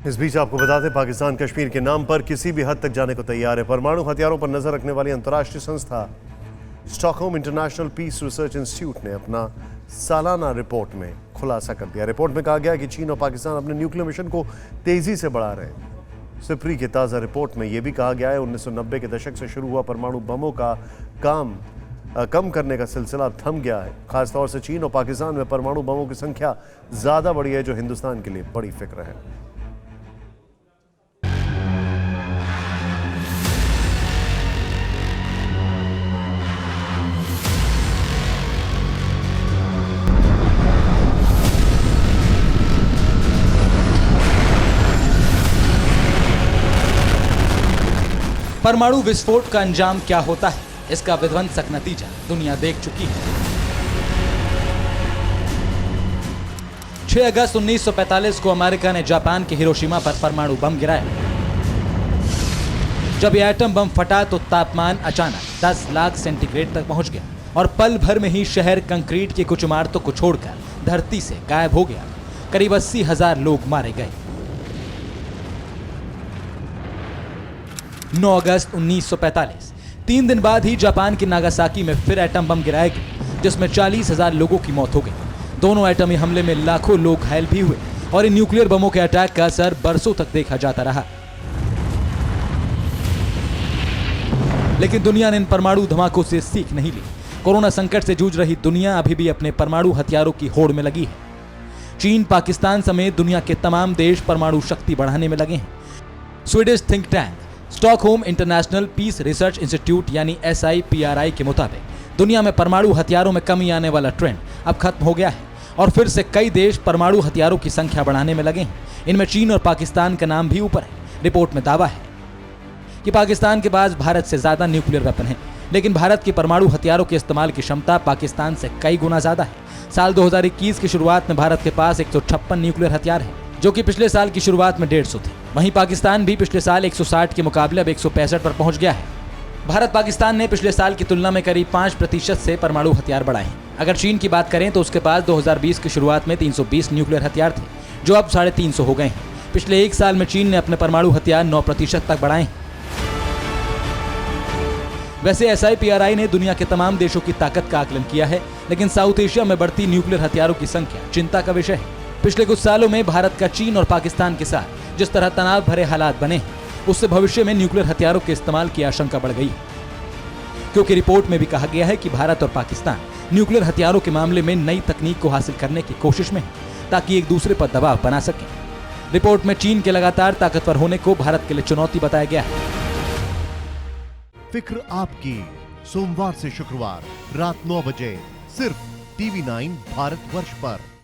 इस बीच आपको बता दें, पाकिस्तान कश्मीर के नाम पर किसी भी हद तक जाने को तैयार है। परमाणु हथियारों पर नजर रखने वाली अंतर्राष्ट्रीय संस्था Stockholm International Peace Research Institute ने अपना सालाना रिपोर्ट में खुलासा कर दिया। रिपोर्ट में कहा गया कि चीन और पाकिस्तान अपने न्यूक्लियर मिशन को तेजी से बढ़ा रहे हैं। सिप्री की ताज़ा रिपोर्ट में यह भी कहा गया है 1990 के दशक से शुरू हुआ परमाणु बमों का काम कम करने का सिलसिला थम गया है। खासतौर से चीन और पाकिस्तान में परमाणु बमों की संख्या ज़्यादा बढ़ी है, जो हिंदुस्तान के लिए बड़ी फिक्र है। परमाणु विस्फोट का अंजाम क्या होता है, इसका विध्वंसक नतीजा दुनिया देख चुकी है। 6 अगस्त 1945 को अमेरिका ने जापान के हिरोशिमा पर परमाणु बम गिराया। जब यह एटम बम फटा तो तापमान अचानक 10 लाख सेंटीग्रेड तक पहुंच गया और पल भर में ही शहर कंक्रीट की कुछ इमारतों को छोड़कर धरती से गायब हो गया। करीब 80,000 लोग मारे गए। 9 अगस्त 1945, 3 दिन बाद ही जापान के नागासाकी में फिर एटम बम गिराया गया, जिसमें 40,000 लोगों की मौत हो गई। दोनों एटमी हमले में लाखों लोग घायल भी हुए और इन न्यूक्लियर बमों के अटैक का असर बरसों तक देखा जाता रहा। लेकिन दुनिया ने इन परमाणु धमाकों से सीख नहीं ली। कोरोना संकट से जूझ रही दुनिया अभी भी अपने परमाणु हथियारों की होड़ में लगी है। चीन, पाकिस्तान समेत दुनिया के तमाम देश परमाणु शक्ति बढ़ाने में लगे हैं। Swedish think tank Stockholm International Peace Research Institute यानी SIPRI के मुताबिक दुनिया में परमाणु हथियारों में कमी आने वाला ट्रेंड अब खत्म हो गया है और फिर से कई देश परमाणु हथियारों की संख्या बढ़ाने में लगे हैं। इनमें चीन और पाकिस्तान का नाम भी ऊपर है। रिपोर्ट में दावा है कि पाकिस्तान के पास भारत से ज्यादा न्यूक्लियर वेपन है, लेकिन भारत के परमाणु हथियारों के इस्तेमाल की क्षमता पाकिस्तान से कई गुना ज्यादा है। साल 2021 की शुरुआत में भारत के पास 156 न्यूक्लियर हथियार है, जो कि पिछले साल की शुरुआत में 150 थे। वहीं पाकिस्तान भी पिछले साल 160 के मुकाबले अब 165 पर पहुंच गया है। भारत पाकिस्तान ने पिछले साल की तुलना में करीब 5% से परमाणु हथियार बढ़ाए हैं। अगर चीन की बात करें तो उसके पास 2020 की शुरुआत में 320 न्यूक्लियर हथियार थे, जो अब 350 हो गए हैं। पिछले एक साल में चीन ने अपने परमाणु हथियार 9% तक बढ़ाए हैं। वैसे SIPRI ने दुनिया के तमाम देशों की ताकत का आकलन किया है, लेकिन साउथ एशिया में बढ़ती न्यूक्लियर हथियारों की संख्या चिंता का विषय है। पिछले कुछ सालों में भारत का चीन और पाकिस्तान के साथ जिस तरह तनाव भरे हालात बने हैं, उससे भविष्य में न्यूक्लियर हथियारों के इस्तेमाल की आशंका बढ़ गई है, क्योंकि रिपोर्ट में भी कहा गया है कि भारत और पाकिस्तान न्यूक्लियर हथियारों के मामले में नई तकनीक को हासिल करने की कोशिश में है, ताकि एक दूसरे पर दबाव बना सकें। रिपोर्ट में चीन के लगातार ताकतवर होने को भारत के लिए चुनौती बताया गया है। फिक्र आपकी, सोमवार से शुक्रवार रात 9 बजे सिर्फ TV9 भारतवर्ष पर।